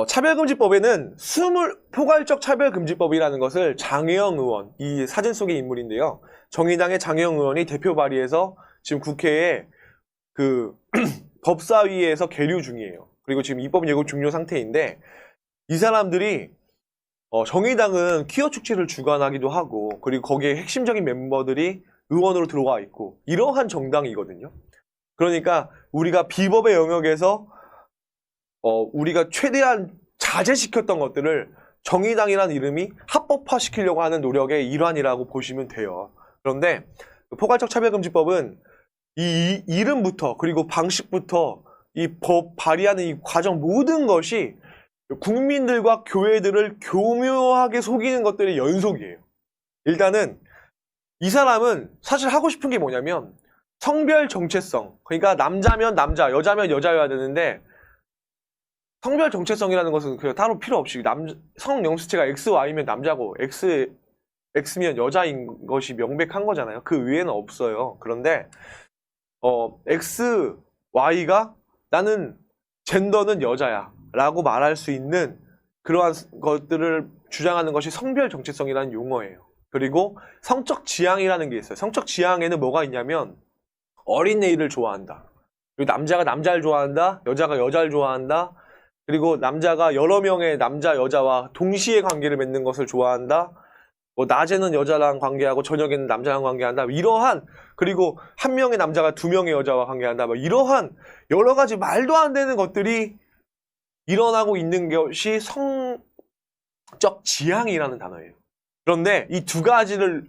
차별금지법에는 포괄적 차별금지법이라는 것을 장혜영 의원, 이 사진 속의 인물인데요. 정의당의 장혜영 의원이 대표 발의해서 지금 국회에 법사위에서 계류 중이에요. 그리고 지금 입법 예고 중요 상태인데, 이 사람들이 정의당은 퀴어 축제를 주관하기도 하고, 그리고 거기에 핵심적인 멤버들이 의원으로 들어와 있고, 이러한 정당이거든요. 그러니까 우리가 비법의 영역에서 우리가 최대한 자제시켰던 것들을 정의당이라는 이름이 합법화시키려고 하는 노력의 일환이라고 보시면 돼요. 그런데 포괄적 차별금지법은 이 이름부터 그리고 방식부터 이 법 발의하는 이 과정 모든 것이 국민들과 교회들을 교묘하게 속이는 것들의 연속이에요. 일단은 이 사람은 사실 하고 싶은 게 뭐냐면 성별 정체성, 그러니까 남자면 남자, 여자면 여자여야 되는데, 성별 정체성이라는 것은 그냥 따로 필요 없이 성명수체가 XY면 남자고 X면 여자인 것이 명백한 거잖아요. 그 외에는 없어요. 그런데 X, Y가 나는 젠더는 여자야 라고 말할 수 있는 그러한 것들을 주장하는 것이 성별 정체성이라는 용어예요. 그리고 성적 지향이라는 게 있어요. 성적 지향에는 뭐가 있냐면 어린애를 좋아한다. 그리고 남자가 남자를 좋아한다. 여자가 여자를 좋아한다. 그리고 남자가 여러 명의 남자, 여자와 동시에 관계를 맺는 것을 좋아한다. 낮에는 여자랑 관계하고 저녁에는 남자랑 관계한다. 이러한, 그리고 한 명의 남자가 두 명의 여자와 관계한다. 이러한 여러 가지 말도 안 되는 것들이 일어나고 있는 것이 성적 지향이라는 단어예요. 그런데 이 두 가지를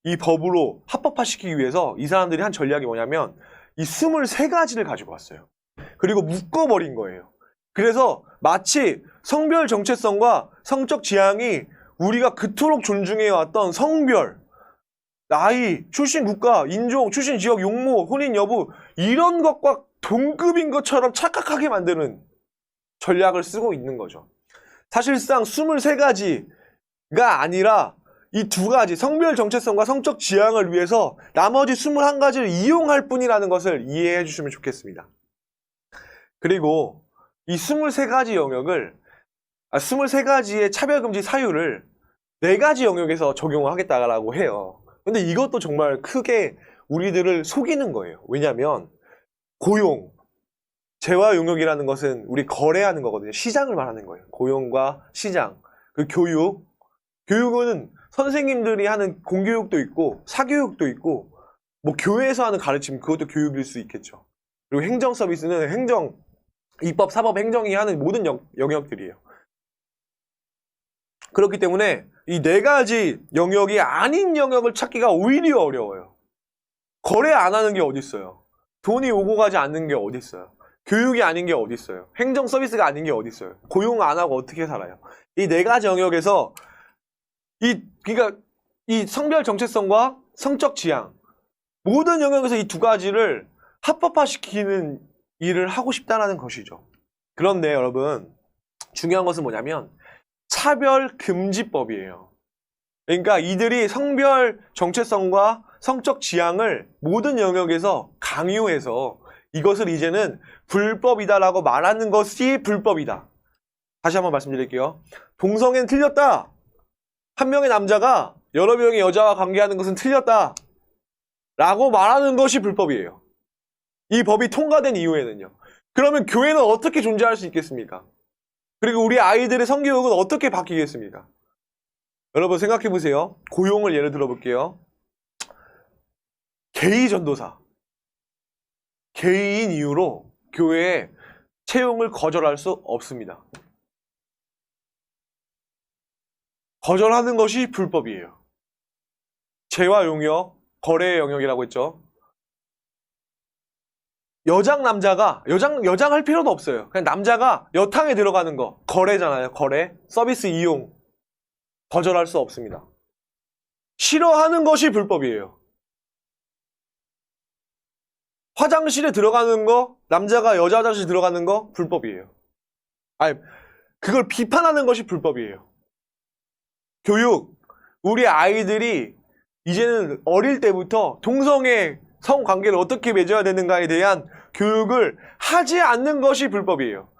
이 법으로 합법화시키기 위해서 이 사람들이 한 전략이 뭐냐면 이 23가지를 가지고 왔어요. 그리고 묶어버린 거예요. 그래서 마치 성별 정체성과 성적 지향이 우리가 그토록 존중해왔던 성별, 나이, 출신 국가, 인종, 출신 지역, 용모, 혼인 여부 이런 것과 동급인 것처럼 착각하게 만드는 전략을 쓰고 있는 거죠. 사실상 23가지가 아니라 이 두 가지, 성별 정체성과 성적 지향을 위해서 나머지 21가지를 이용할 뿐이라는 것을 이해해 주시면 좋겠습니다. 그리고 이 23가지 영역을, 23가지의 차별금지 사유를 4가지 영역에서 적용을 하겠다라고 해요. 근데 이것도 정말 크게 우리들을 속이는 거예요. 왜냐면 고용, 재화 용역이라는 것은 우리 거래하는 거거든요. 시장을 말하는 거예요. 고용과 시장, 그 교육은 선생님들이 하는 공교육도 있고 사교육도 있고 뭐 교회에서 하는 가르침, 그것도 교육일 수 있겠죠. 그리고 행정 서비스는 행정, 입법, 사법, 행정이 하는 모든 영역들이에요. 그렇기 때문에 이 4가지 영역이 아닌 영역을 찾기가 오히려 어려워요. 거래 안 하는 게 어디 있어요? 돈이 오고 가지 않는 게 어디 있어요? 교육이 아닌 게 어디 있어요? 행정 서비스가 아닌 게 어디 있어요? 고용 안 하고 어떻게 살아요? 이 4가지 영역에서 그러니까 이 성별 정체성과 성적 지향 모든 영역에서 이 2가지를 합법화시키는 일을 하고 싶다는 것이죠. 그런데 여러분, 중요한 것은 뭐냐면 차별금지법이에요. 그러니까 이들이 성별 정체성과 성적 지향을 모든 영역에서 강요해서 이것을 이제는 불법이다라고 말하는 것이 불법이다. 다시 한번 말씀드릴게요. 동성애는 틀렸다. 한 명의 남자가 여러 명의 여자와 관계하는 것은 틀렸다. 라고 말하는 것이 불법이에요. 이 법이 통과된 이후에는요. 그러면 교회는 어떻게 존재할 수 있겠습니까? 그리고 우리 아이들의 성교육은 어떻게 바뀌겠습니까? 여러분 생각해 보세요. 고용을 예를 들어 볼게요. 게이 전도사. 게이인 이유로 교회에 채용을 거절할 수 없습니다. 거절하는 것이 불법이에요. 재화 용역, 거래의 영역이라고 했죠. 남자가 여장 할 필요도 없어요. 그냥 남자가 여탕에 들어가는 거 거래잖아요. 거래, 서비스 이용 거절할 수 없습니다. 싫어하는 것이 불법이에요. 화장실에 들어가는 거, 남자가 여자 화장실 들어가는 거 불법이에요. 아니, 그걸 비판하는 것이 불법이에요. 교육, 우리 아이들이 이제는 어릴 때부터 동성애 성관계를 어떻게 맺어야 되는가에 대한 교육을 하지 않는 것이 불법이에요.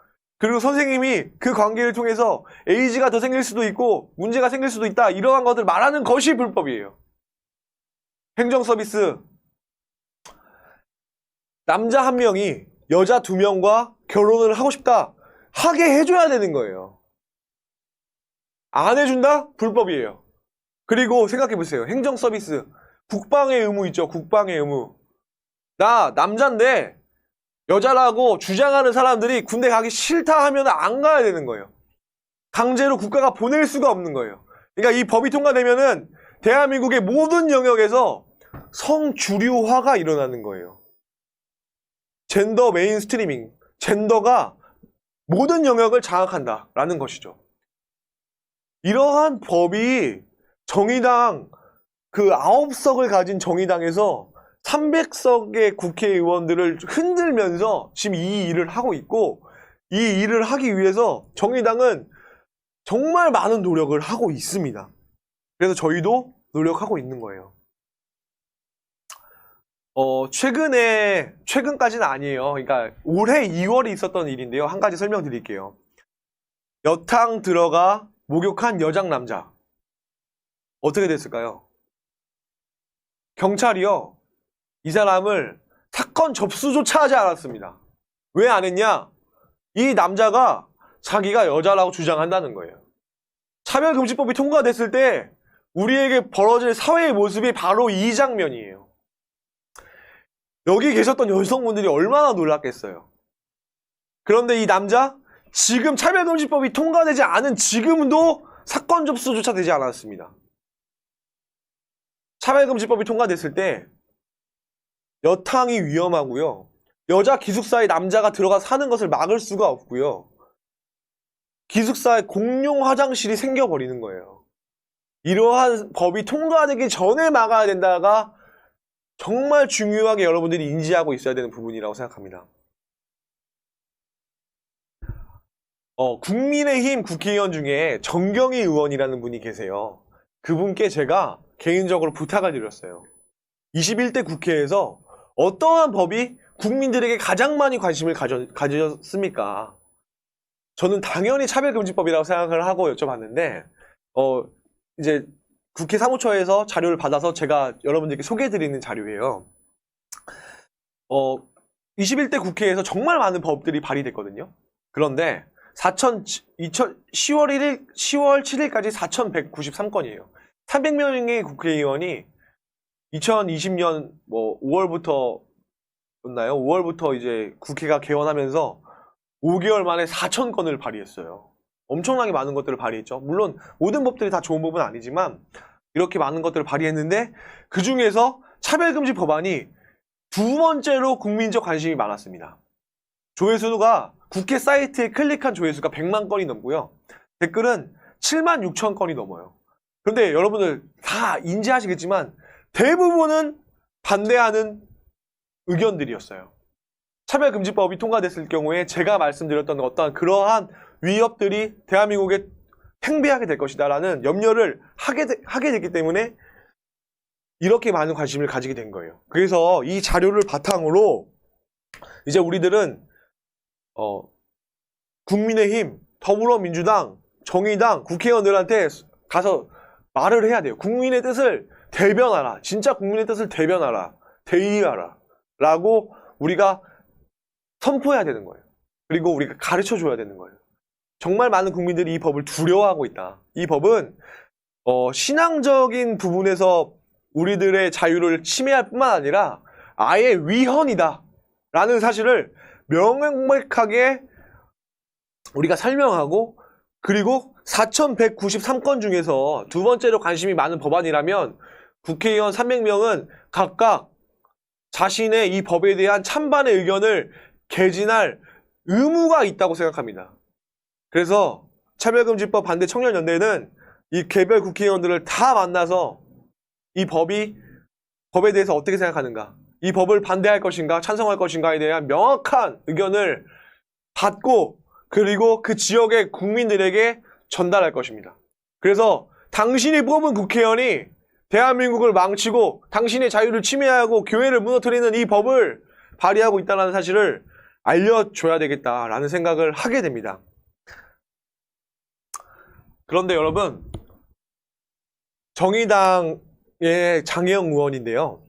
그리고 선생님이 그 관계를 통해서 에이즈가 더 생길 수도 있고 문제가 생길 수도 있다. 이러한 것들 말하는 것이 불법이에요. 행정 서비스. 남자 한 명이 여자 2명과 결혼을 하고 싶다. 하게 해줘야 되는 거예요. 안 해준다? 불법이에요. 그리고 생각해보세요. 행정 서비스. 국방의 의무 있죠. 국방의 의무. 나 남잔데 여자라고 주장하는 사람들이 군대 가기 싫다 하면 안 가야 되는 거예요. 강제로 국가가 보낼 수가 없는 거예요. 그러니까 이 법이 통과되면은 대한민국의 모든 영역에서 성주류화가 일어나는 거예요. 젠더 메인스트리밍, 젠더가 모든 영역을 장악한다라는 것이죠. 이러한 법이 정의당 그 9석을 가진 정의당에서 300석의 국회의원들을 흔들면서 지금 이 일을 하고 있고, 이 일을 하기 위해서 정의당은 정말 많은 노력을 하고 있습니다. 그래서 저희도 노력하고 있는 거예요. 최근까지는 아니에요. 그러니까 올해 2월에 있었던 일인데요. 한 가지 설명드릴게요. 여탕 들어가 목욕한 여장 남자. 어떻게 됐을까요? 경찰이요. 이 사람을 사건 접수조차 하지 않았습니다. 왜 안 했냐? 이 남자가 자기가 여자라고 주장한다는 거예요. 차별금지법이 통과됐을 때 우리에게 벌어질 사회의 모습이 바로 이 장면이에요. 여기 계셨던 여성분들이 얼마나 놀랐겠어요. 그런데 이 남자, 지금 차별금지법이 통과되지 않은 지금도 사건 접수조차 되지 않았습니다. 차별금지법이 통과됐을 때 여탕이 위험하고요. 여자 기숙사에 남자가 들어가 사는 것을 막을 수가 없고요. 기숙사에 공용 화장실이 생겨버리는 거예요. 이러한 법이 통과되기 전에 막아야 된다가 정말 중요하게 여러분들이 인지하고 있어야 되는 부분이라고 생각합니다. 국민의힘 국회의원 중에 정경희 의원이라는 분이 계세요. 그분께 제가 개인적으로 부탁을 드렸어요. 21대 국회에서 어떠한 법이 국민들에게 가장 많이 관심을 가졌습니까? 저는 당연히 차별금지법이라고 생각을 하고 여쭤봤는데, 이제 국회 사무처에서 자료를 받아서 제가 여러분들께 소개해드리는 자료예요. 21대 국회에서 정말 많은 법들이 발의됐거든요. 그런데 10월 7일까지 4,193건이에요. 300명의 국회의원이 2020년 5월부터였나요? 5월부터 이제 국회가 개원하면서 5개월 만에 4,000건을 발의했어요. 엄청나게 많은 것들을 발의했죠. 물론 모든 법들이 다 좋은 법은 아니지만 이렇게 많은 것들을 발의했는데 그 중에서 차별금지 법안이 두 번째로 국민적 관심이 많았습니다. 조회수가 국회 사이트에 클릭한 조회수가 100만 건이 넘고요. 댓글은 7만 6천 건이 넘어요. 그런데 여러분들 다 인지하시겠지만 대부분은 반대하는 의견들이었어요. 차별금지법이 통과됐을 경우에 제가 말씀드렸던 어떠한 그러한 위협들이 대한민국에 팽배하게 될 것이다 라는 염려를 하게 됐기 때문에 이렇게 많은 관심을 가지게 된 거예요. 그래서 이 자료를 바탕으로 이제 우리들은 국민의힘, 더불어민주당, 정의당, 국회의원들한테 가서 말을 해야 돼요. 국민의 뜻을 대변하라. 진짜 국민의 뜻을 대변하라. 대의하라. 라고 우리가 선포해야 되는 거예요. 그리고 우리가 가르쳐줘야 되는 거예요. 정말 많은 국민들이 이 법을 두려워하고 있다. 이 법은 신앙적인 부분에서 우리들의 자유를 침해할 뿐만 아니라 아예 위헌이다 라는 사실을 명백하게 우리가 설명하고, 그리고 4,193건 중에서 두 번째로 관심이 많은 법안이라면 국회의원 300명은 각각 자신의 이 법에 대한 찬반의 의견을 개진할 의무가 있다고 생각합니다. 그래서 차별금지법 반대 청년연대는 이 개별 국회의원들을 다 만나서 이 법에 대해서 어떻게 생각하는가, 이 법을 반대할 것인가 찬성할 것인가에 대한 명확한 의견을 받고 그리고 그 지역의 국민들에게 전달할 것입니다. 그래서 당신이 뽑은 국회의원이 대한민국을 망치고 당신의 자유를 침해하고 교회를 무너뜨리는 이 법을 발의하고 있다는 사실을 알려줘야 되겠다라는 생각을 하게 됩니다. 그런데 여러분, 정의당의 장혜영 의원인데요.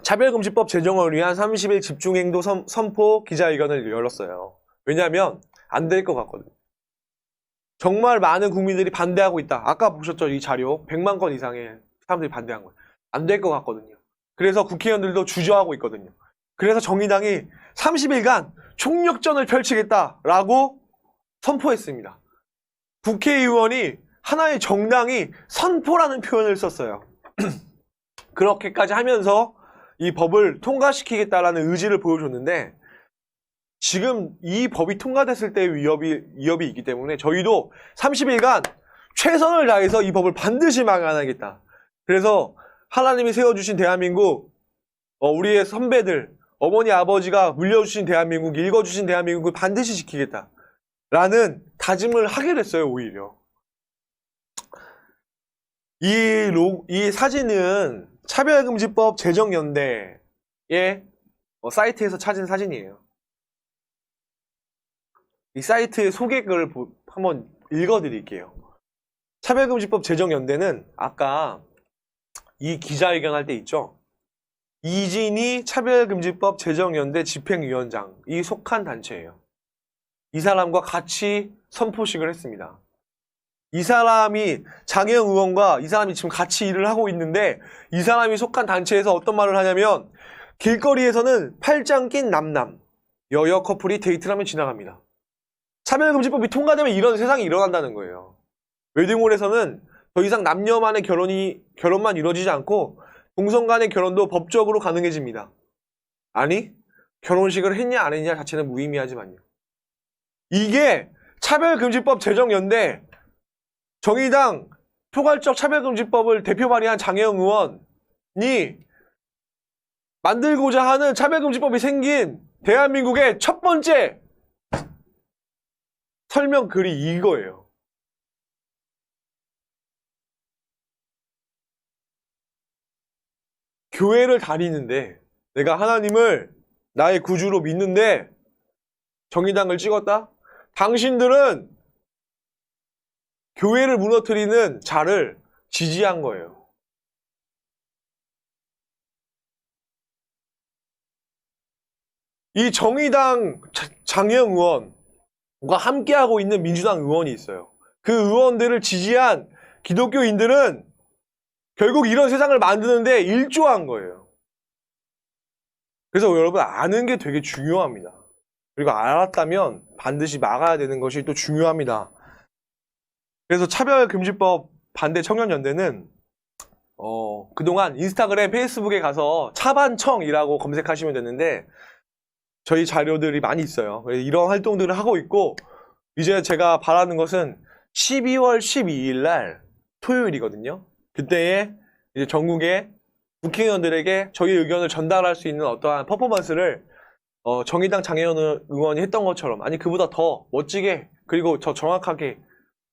차별금지법 제정을 위한 30일 집중행동 선포 기자회견을 열었어요. 왜냐하면 안 될 것 같거든요. 정말 많은 국민들이 반대하고 있다. 아까 보셨죠? 이 자료 100만 건 이상의 사람들이 반대한 거예요. 안 될 것 같거든요. 그래서 국회의원들도 주저하고 있거든요. 그래서 정의당이 30일간 총력전을 펼치겠다라고 선포했습니다. 국회의원이 하나의 정당이 선포라는 표현을 썼어요. 그렇게까지 하면서 이 법을 통과시키겠다라는 의지를 보여줬는데, 지금 이 법이 통과됐을 때의 위협이 있기 때문에 저희도 30일간 최선을 다해서 이 법을 반드시 막아내겠다. 그래서 하나님이 세워주신 대한민국, 우리의 선배들, 어머니 아버지가 물려주신 대한민국, 읽어주신 대한민국을 반드시 지키겠다 라는 다짐을 하게 됐어요. 오히려 이 사진은 차별금지법 제정연대의 사이트에서 찾은 사진이에요. 이 사이트의 소개글을 한번 읽어드릴게요. 차별금지법 제정연대는 아까 이 기자회견 할 때 있죠. 이진희 차별금지법 제정연대 집행위원장이 속한 단체예요. 이 사람과 같이 선포식을 했습니다. 이 사람이 장혜영 의원과 이 사람이 지금 같이 일을 하고 있는데, 이 사람이 속한 단체에서 어떤 말을 하냐면, 길거리에서는 팔짱 낀 남남 여여 커플이 데이트를 하면 지나갑니다. 차별금지법이 통과되면 이런 세상이 일어난다는 거예요. 웨딩홀에서는 더 이상 남녀만의 결혼만 이루어지지 않고 동성 간의 결혼도 법적으로 가능해집니다. 아니, 결혼식을 했냐 안 했냐 자체는 무의미하지만요. 이게 차별금지법 제정연대, 정의당 포괄적 차별금지법을 대표 발의한 장혜영 의원이 만들고자 하는 차별금지법이 생긴 대한민국의 첫 번째 설명글이 이거예요. 교회를 다니는데, 내가 하나님을 나의 구주로 믿는데 정의당을 찍었다? 당신들은 교회를 무너뜨리는 자를 지지한 거예요. 이 정의당 장혜영 의원과 함께하고 있는 민주당 의원이 있어요. 그 의원들을 지지한 기독교인들은 결국 이런 세상을 만드는데 일조한 거예요. 그래서 여러분, 아는 게 되게 중요합니다. 그리고 알았다면 반드시 막아야 되는 것이 또 중요합니다. 그래서 차별금지법 반대 청년연대는 그동안 인스타그램, 페이스북에 가서 차반청이라고 검색하시면 되는데, 저희 자료들이 많이 있어요. 이런 활동들을 하고 있고, 이제 제가 바라는 것은 12월 12일 날 토요일이거든요. 그때에 이제 전국의 국회의원들에게 저희 의견을 전달할 수 있는 어떠한 퍼포먼스를 정의당 장혜영 의원이 했던 것처럼, 아니 그보다 더 멋지게, 그리고 더 정확하게,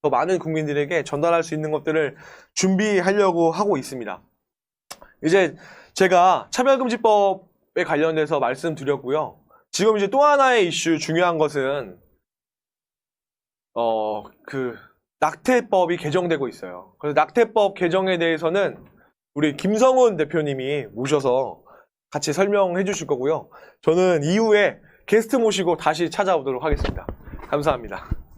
더 많은 국민들에게 전달할 수 있는 것들을 준비하려고 하고 있습니다. 이제 제가 차별금지법에 관련돼서 말씀드렸고요. 지금 이제 또 하나의 이슈, 중요한 것은 낙태법이 개정되고 있어요. 그래서 낙태법 개정에 대해서는 우리 김성훈 대표님이 모셔서 같이 설명해 주실 거고요. 저는 이후에 게스트 모시고 다시 찾아오도록 하겠습니다. 감사합니다.